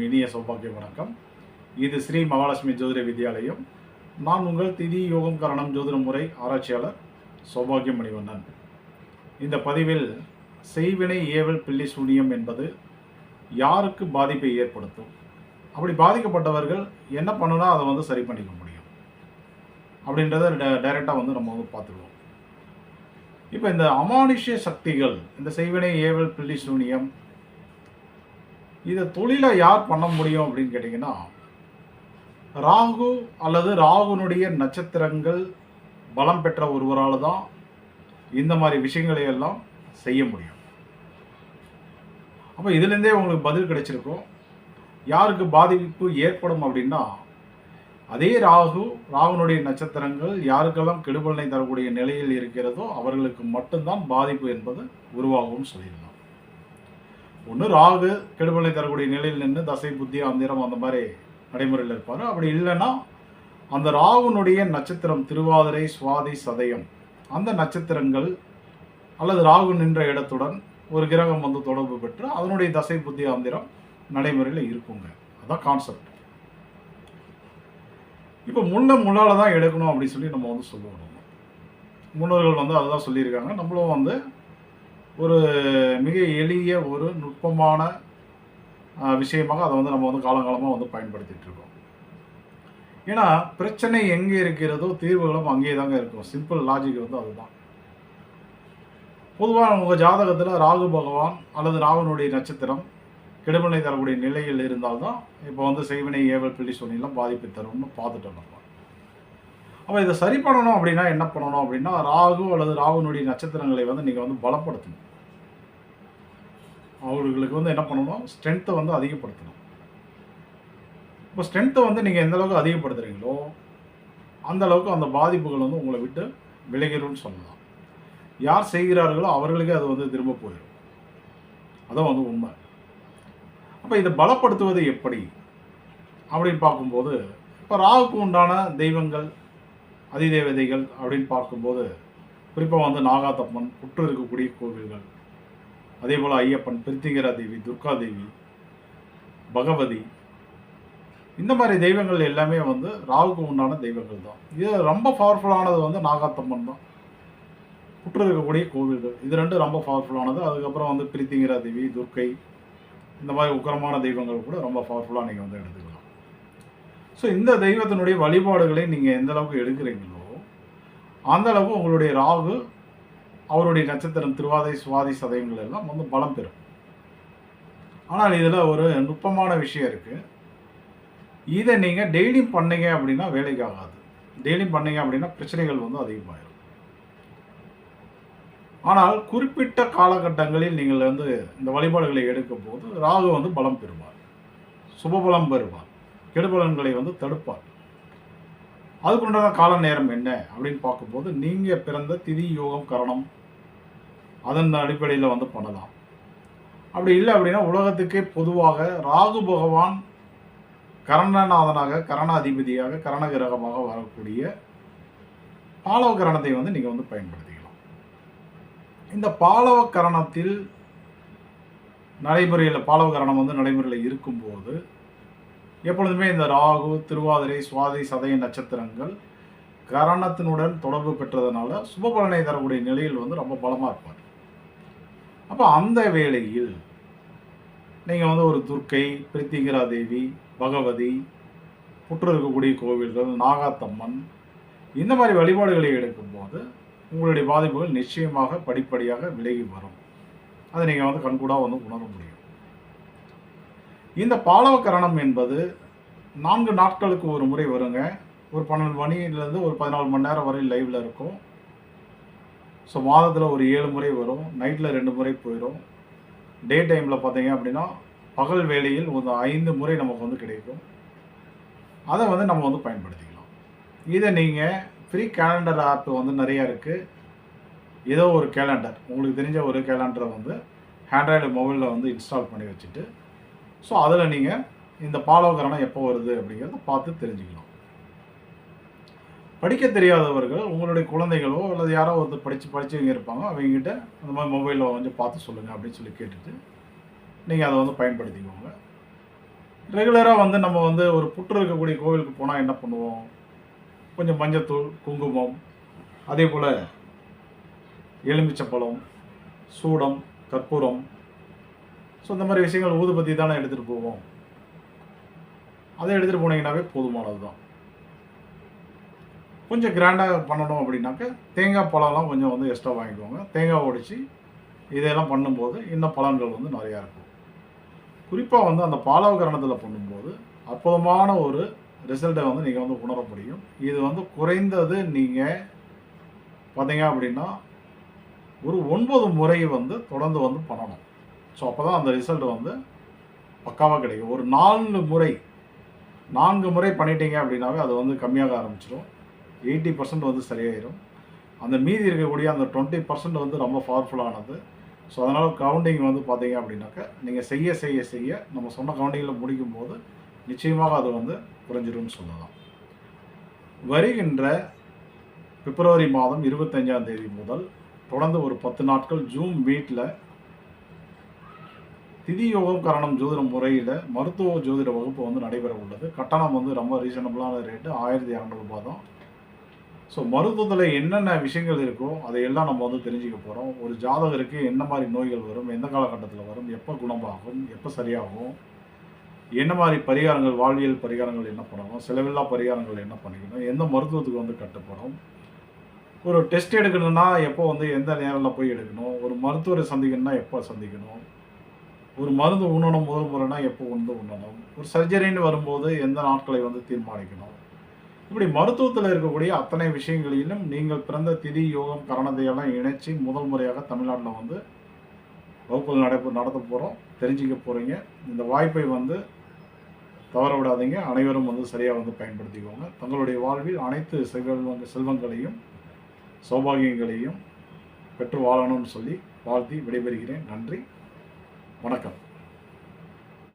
இனிய சௌபாகிய வணக்கம். இது ஸ்ரீ மகாலட்சுமி ஜோதிட வித்யாலயம். நான் உங்கள் திதி யோகம் கரணம் ஜோதிட முறை ஆராய்ச்சியாளர் சௌபாகிய மணிவண்ணன். இந்த பதிவில் செய்வினை ஏவல் பில்லி சூனியம் என்பது யாருக்கு பாதிப்பை ஏற்படுத்தும், அப்படி பாதிக்கப்பட்டவர்கள் என்ன பண்ணுனா அதை சரி பண்ணிக்க முடியும் அப்படின்றத டைரெக்டாக நம்ம பார்த்துருவோம். இப்போ இந்த அமானுஷ்ய சக்திகள், இந்த செய்வினை ஏவல் பில்லி சூனியம், இதை தொழிலை யார் பண்ண முடியும் அப்படின்னு கேட்டிங்கன்னா, ராகு அல்லது ராகுனுடைய நட்சத்திரங்கள் பலம் பெற்ற ஒருவரால் தான் இந்த மாதிரி விஷயங்களை எல்லாம் செய்ய முடியும். அப்போ இதுலேருந்தே உங்களுக்கு பதில் கிடைச்சிருக்கும். யாருக்கு பாதிப்பு ஏற்படும் அப்படின்னா, அதே ராகுனுடைய நட்சத்திரங்கள் யாருக்கெல்லாம் கெடுபலனை தரக்கூடிய நிலையில் இருக்கிறதோ அவர்களுக்கு மட்டும்தான் பாதிப்பு என்பது உருவாகும்னு சொல்லிடலாம். ஒன்று ராகு கெடுபலனை தரக்கூடிய நிலையில் நின்று தசை புத்தி அந்திரம் அந்த மாதிரி நடைமுறையில் இருப்பார். அப்படி இல்லைன்னா அந்த ராகுனுடைய நட்சத்திரம் திருவாதிரை சுவாதி சதயம் அந்த நட்சத்திரங்கள் அல்லது ராகு நின்ற இடத்துடன் ஒரு கிரகம் தொடர்பு பெற்று அதனுடைய தசை புத்தி அந்திரம் நடைமுறையில் இருக்குங்க. அதான் கான்செப்ட். இப்போ முள்ளால் தான் எடுக்கணும் அப்படின்னு சொல்லி நம்ம சொல்லுவோம். முன்னோர்கள் அதுதான் சொல்லியிருக்காங்க. நம்மளும் ஒரு மிக எளிய ஒரு நுட்பமான விஷயமாக அதை நம்ம காலங்காலமாக பயன்படுத்திகிட்டு இருக்கோம். ஏன்னா பிரச்சனை எங்கே இருக்கிறதோ தீர்வுகளும் அங்கேயே தாங்க இருக்கும். சிம்பிள் லாஜிக் அதுதான். பொதுவாக உங்கள் ஜாதகத்தில் ராகு பகவான் அல்லது ராகுனுடைய நட்சத்திரம் கெடுபலனை தரக்கூடிய நிலையில் இருந்தால்தான் இப்போ செய்வினை ஏவல் பில்லி சூனியெல்லாம் பாதிப்பு தரும்னு பார்த்துட்டோம் நம்ம. அப்போ இதை சரி பண்ணணும் அப்படின்னா என்ன பண்ணணும் அப்படின்னா, ராகு அல்லது ராகுனுடைய நட்சத்திரங்களை நீங்கள் பலப்படுத்தணும். அவர்களுக்கு என்ன பண்ணணும், ஸ்ட்ரென்த்தை அதிகப்படுத்தணும். இப்போ ஸ்ட்ரென்த்தை நீங்கள் எந்த அளவுக்கு அதிகப்படுத்துகிறீங்களோ அந்த அளவுக்கு அந்த பாதிப்புகள் உங்களை விட்டு விலகிடும்னு சொல்லலாம். யார் செய்கிறார்களோ அவர்களுக்கே அது திரும்ப போயிடும். அதான் உண்மை. அப்போ இதை பலப்படுத்துவது எப்படி அப்படின்னு பார்க்கும்போது, இப்போ ராகுக்கு உண்டான தெய்வங்கள் அதிதேவதைகள் அப்படின்னு பார்க்கும்போது குறிப்பாக நாகாத்தம்மன், புற்று இருக்கக்கூடிய கோவில்கள், அதே போல் ஐயப்பன், பிரித்திங்கரா தேவி, துர்கா தேவி, பகவதி, இந்த மாதிரி தெய்வங்கள் எல்லாமே ராகுக்கு உண்டான தெய்வங்கள் தான். இது ரொம்ப பவர்ஃபுல்லானது நாகாத்தம்மன் தான். புற்று இருக்கக்கூடிய கோவில்கள் இது ரெண்டும் ரொம்ப பவர்ஃபுல்லானது. அதுக்கப்புறம் பிரித்திங்கரா தேவி, துர்க்கை, இந்த மாதிரி உக்கரமான தெய்வங்கள் கூட ரொம்ப பவர்ஃபுல்லாக நீங்கள் எடுத்துக்கலாம். ஸோ இந்த தெய்வத்தினுடைய வழிபாடுகளை நீங்கள் எந்த அளவுக்கு எடுக்கிறீங்களோ அந்த அளவுக்கு உங்களுடைய ராகு அவருடைய நட்சத்திரம் திருவாதை சுவாதி சதயங்கள் எல்லாம் பலம் பெறும். ஆனால் இதில் ஒரு நுட்பமான விஷயம் இருக்குது. இதை நீங்கள் டெய்லியும் பண்ணீங்க அப்படின்னா வேலைக்கு ஆகாது. டெய்லியும் பண்ணீங்க அப்படின்னா பிரச்சனைகள் அதிகமாகிடும். ஆனால் குறிப்பிட்ட காலகட்டங்களில் நீங்கள் இந்த வழிபாடுகளை எடுக்கும் போது ராகு பலம் பெறுவார், சுபபலம் பெறுவார், கெடுபலன்களை தடுப்பார். அதுக்குண்டான கால நேரம் என்ன அப்படின்னு பார்க்கும்போது நீங்கள் பிறந்த திதி யோகம் கரணம் அதன் அடிப்படையில் பண்ணலாம். அப்படி இல்லை அப்படின்னா உலகத்துக்கே பொதுவாக ராகு பகவான் கரணநாதனாக, கரணாதிபதியாக, கரணகிரகமாக வரக்கூடிய பாலவ கரணத்தை நீங்கள் பயன்படுத்திக்கலாம். இந்த பாலவ கரணத்தில் நடைமுறையில் பாலவ கரணம் நடைமுறையில் இருக்கும்போது எப்பொழுதுமே இந்த ராகு, திருவாதிரை, சுவாதி, சதய நட்சத்திரங்கள் கரணத்தினுடன் தொடர்பு பெற்றதுனால சுபபலனை தரக்கூடிய நிலையில் ரொம்ப பலமாக இருப்பார். அப்போ அந்த வேளையில் நீங்கள் ஒரு துர்க்கை, பிரித்திங்கரா தேவி, பகவதி, புற்று இருக்கக்கூடிய கோவில்கள், நாகாத்தம்மன், இந்த மாதிரி வழிபாடுகளை எடுக்கும்போது உங்களுடைய பாதிப்புகள் நிச்சயமாக படிப்படியாக விலகி வரும். அதை நீங்கள் கண்கூடாக உணர முடியும். இந்த பாலவ கரணம் என்பது 4 நாட்களுக்கு ஒரு முறை வருங்க. ஒரு 12 மணிலேருந்து ஒரு 14 மணி நேரம் வரை லைவில் இருக்கும். ஸோ மாதத்தில் ஒரு 7 முறை வரும். நைட்டில் 2 முறை போயிடும். டே டைமில் பார்த்தீங்க அப்படின்னா பகல் வேளையில் ஒரு 5 முறை நமக்கு கிடைக்கும். அதை நம்ம பயன்படுத்திக்கலாம். இதை நீங்கள் ஃப்ரீ கேலண்டர் ஆப் நிறையா இருக்குது. ஏதோ ஒரு கேலண்டர், உங்களுக்கு தெரிஞ்ச ஒரு கேலண்டரை ஆண்ட்ராய்டு மொபைலில் இன்ஸ்டால் பண்ணி வச்சுட்டு, ஸோ அதில் நீங்கள் இந்த பாலவ கரணம் எப்போ வருது அப்படிங்கிறத பார்த்து தெரிஞ்சுக்கலாம். படிக்க தெரியாதவர்கள் உங்களுடைய குழந்தைகளோ அல்லது யாரோ ஒருத்தர் படித்தவங்க இருப்பாங்க, அவங்ககிட்ட அந்த மாதிரி மொபைலில் பார்த்து சொல்லுங்கள் அப்படின்னு சொல்லி கேட்டுட்டு நீங்கள் அதை பயன்படுத்திக்கோங்க. ரெகுலராக வந்து நம்ம வந்து ஒரு புற்று இருக்கக்கூடிய கோவிலுக்கு போனால் என்ன பண்ணுவோம்? கொஞ்சம் மஞ்சத்தூள், குங்குமம், அதேபோல் எலுமிச்சப்பழம், சூடம், கற்பூரம், ஸோ இந்த மாதிரி விஷயங்கள் ஊதுபத்தி தானே எடுத்துகிட்டு போவோம். அதை எடுத்துகிட்டு போனீங்கன்னாவே போதுமானது தான். கொஞ்சம் கிராண்டாக பண்ணணும் அப்படின்னாக்க தேங்காய் பழம்லாம் கொஞ்சம் வந்து எக்ஸ்ட்ரா வாங்கிக்கோங்க. தேங்காய் உடைச்சி இதெல்லாம் பண்ணும்போது இன்னும் பலன்கள் வந்து நிறையா இருக்கும். குறிப்பாக வந்து அந்த பாலவகரணத்தில் பண்ணும்போது அற்புதமான ஒரு ரிசல்ட்டை வந்து நீங்கள் வந்து உணர முடியும். இது வந்து குறைந்தது நீங்கள் பார்த்தீங்க அப்படின்னா ஒரு 9 முறை வந்து தொடர்ந்து வந்து பண்ணணும். ஸோ அப்போ தான் அந்த ரிசல்ட் வந்து பக்காவாக கிடைக்கும். ஒரு 4 முறை பண்ணிட்டீங்க அப்படின்னாவே அது வந்து கம்மியாக ஆரம்பிச்சிடும். 80% வந்து சரியாயிடும். அந்த மீதி இருக்கக்கூடிய அந்த 20% வந்து ரொம்ப பவர்ஃபுல்லானது. ஸோ அதனால் கவுண்டிங் வந்து பார்த்தீங்க அப்படின்னாக்க நீங்கள் செய்ய நம்ம சொன்ன கவுண்டிங்கில் முடிக்கும்போது நிச்சயமாக அது வந்து குறைஞ்சிரும்னு சொல்லலாம். வருகின்ற பிப்ரவரி மாதம் 25ஆம் தேதி முதல் தொடர்ந்து ஒரு 10 நாட்கள் ஜூம் மீட்டில் திதி யோகம் கரணம் ஜோதிட முறையில் மருத்துவ ஜோதிட வகுப்பு வந்து நடைபெற உள்ளது. கட்டணம் வந்து ரொம்ப ரீசனபிளான ரேட்டு ₹1200 தான். ஸோ மருத்துவத்தில் என்னென்ன விஷயங்கள் இருக்கோ அதையெல்லாம் நம்ம வந்து தெரிஞ்சுக்க போகிறோம். ஒரு ஜாதகருக்கு என்ன மாதிரி நோய்கள் வரும், எந்த காலகட்டத்தில் வரும், எப்போ குணமாகும், எப்போ சரியாகும், என்ன மாதிரி பரிகாரங்கள், வாழ்வியல் பரிகாரங்கள் என்ன பண்ணணும், செலவில்லா பரிகாரங்கள் என்ன பண்ணிக்கணும், எந்த மருத்துவத்துக்கு வந்து கட்டுப்படும், ஒரு டெஸ்ட் எடுக்கணும்னா எப்போ வந்து எந்த நேரில் போய் எடுக்கணும், ஒரு மருத்துவரை சந்திக்கணும்னா எப்போ சந்திக்கணும், ஒரு மருந்து உண்ணணும் முதல் முறைனா எப்போ வந்து உண்ணணும், ஒரு சர்ஜரின்னு வரும்போது எந்த நாட்களை வந்து தீர்மானிக்கணும். இப்படி மருத்துவத்தில் இருக்கக்கூடிய அத்தனை விஷயங்களிலும் நீங்கள் பிறந்த திதி யோகம் கரணத்தையெல்லாம் இணைச்சி முதல் முறையாக தமிழ்நாட்டில் வந்து வகுப்புகள் நடத்த போகிறோம். தெரிஞ்சுக்க போகிறீங்க. இந்த வாய்ப்பை வந்து தவற விடாதீங்க. அனைவரும் வந்து சரியாக வந்து பயன்படுத்திக்கோங்க. தங்களுடைய வாழ்வில் அனைத்து செல்வங்களையும் சௌபாகியங்களையும் பெற்று வாழணும்னு சொல்லி வாழ்த்தி விடைபெறுகிறேன். நன்றி, வணக்கம்.